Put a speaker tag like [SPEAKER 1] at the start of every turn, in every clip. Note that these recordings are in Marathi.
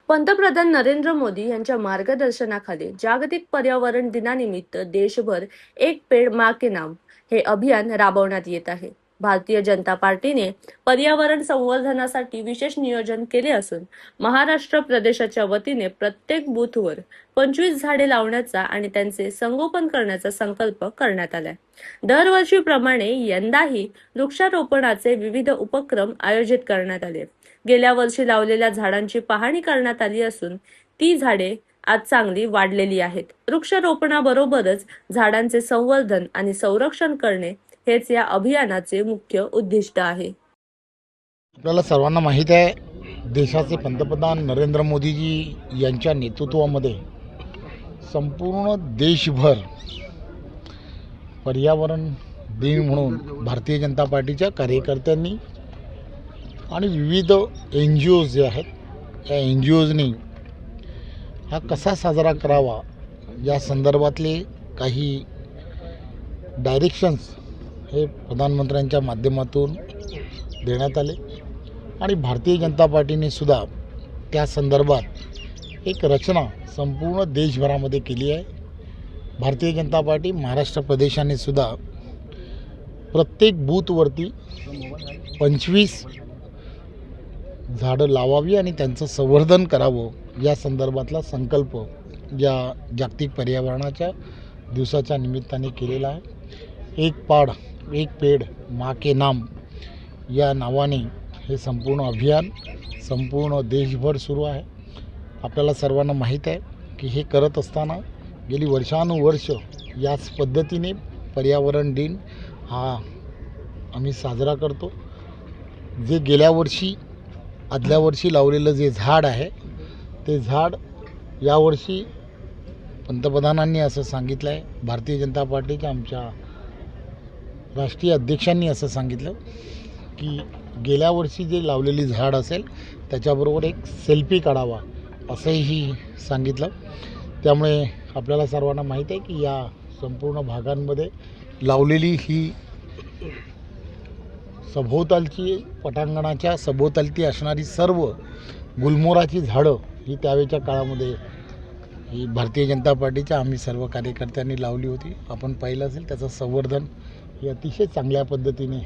[SPEAKER 1] पंतप्रधान नरेंद्र मोदी यांच्या मार्गदर्शनाखाली जागतिक पर्यावरण दिनानिमित्त देशभर एक पेड़ मां के नाम हे अभियान राबवण्यात येत आहे। भारतीय जनता पार्टीने पर्यावरण संवर्धनासाठी विशेष नियोजन केले असून महाराष्ट्र प्रदेशाच्या वतीने प्रत्येक बूथवर 25 झाडे लावण्याचा आणि त्यांचे संगोपन करण्याचा संकल्प करण्यात आलाय। दरवर्षीप्रमाणे यंदाही वृक्षारोपणाचे विविध उपक्रम आयोजित करण्यात आले। गेल्या वर्षी लावलेल्या झाडांची पाहणी करण्यात आली असून ती झाडे आज चांगली वाढलेली आहेत। वृक्षारोपणाबरोबरच झाडांचे संवर्धन आणि संरक्षण करणे हेच या अभियानाचे मुख्य उद्दिष्ट आहे।
[SPEAKER 2] आपल्याला सर्वांना माहित आहे, देशाचे पंतप्रधान नरेंद्र मोदीजी यांच्या नेतृत्वामध्ये संपूर्ण देशभर पर्यावरण दिन म्हणून भारतीय जनता पार्टीच्या कार्यकर्त्यांनी आणि विविध NGOज जे आहेत या NGOजनी हा कसा साजरा करावा या संदर्भातले काही डायरेक्शन्स हे प्रधानमंत्र्यांच्या माध्यमातून देण्यात आले आणि भारतीय जनता पार्टीने सुद्धा त्या संदर्भात एक रचना संपूर्ण देशभरामध्ये केली आहे। भारतीय जनता पार्टी महाराष्ट्र प्रदेशाने सुद्धा प्रत्येक बूथवरती 25 झाडं लावावी आणि त्यांचं संवर्धन करावं या संदर्भातला संकल्प या जागतिक पर्यावरणाच्या दिवसाच्या निमित्ताने केलेला आहे। एक पेड़ मां के नाम या नावाने हे संपूर्ण अभियान संपूर्ण देशभर सुरू आहे। आपल्याला सर्वांना माहीत आहे की हे करत असताना गेली वर्षानुवर्ष याच पद्धतीने पर्यावरण दिन हा आम्ही साजरा करतो। जे गेल्या वर्षी आदल्या वर्षी लावलेलं जे झाड आहे ते झाड यावर्षी पंतप्रधानांनी असं सांगितलं आहे, भारतीय जनता पार्टीच्या आमच्या राष्ट्रीय अध्यक्षांनी असं सांगितलं की गेल्या वर्षी जे लावलेली झाड असेल त्याच्याबरोबर एक सेल्फी काढावा असंही सांगितलं। त्यामुळे आपल्याला सर्वांना माहीत आहे की या संपूर्ण भागांमध्ये लावलेली ही सभोवतालची पटांगणाच्या सभोवतालती असणारी सर्व गुलमोहराची झाडं ही त्यावेळच्या काळामध्ये ही भारतीय जनता पार्टीच्या आम्ही सर्व कार्यकर्त्यांनी लावली होती। आपण पाहिलं असेल त्याचं संवर्धन हे अतिशय चांगल्या पद्धतीने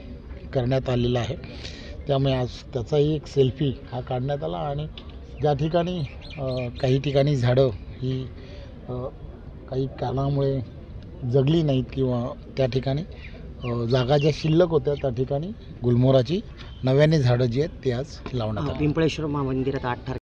[SPEAKER 2] करण्यात आलेलं आहे। त्यामुळे आज त्याचाही एक सेल्फी हा काढण्यात आला आणि ज्या ठिकाणी काही ठिकाणी झाडं ही काही कारणामुळे जगली नाहीत किंवा त्या ठिकाणी जागा ज्या शिल्लक होत्या त्या ठिकाणी गुलमोहराची नव्याने झाडं जी आहेत ते आज लावण्यात आली।
[SPEAKER 3] पिंपळेश्वर महामंदिरात 8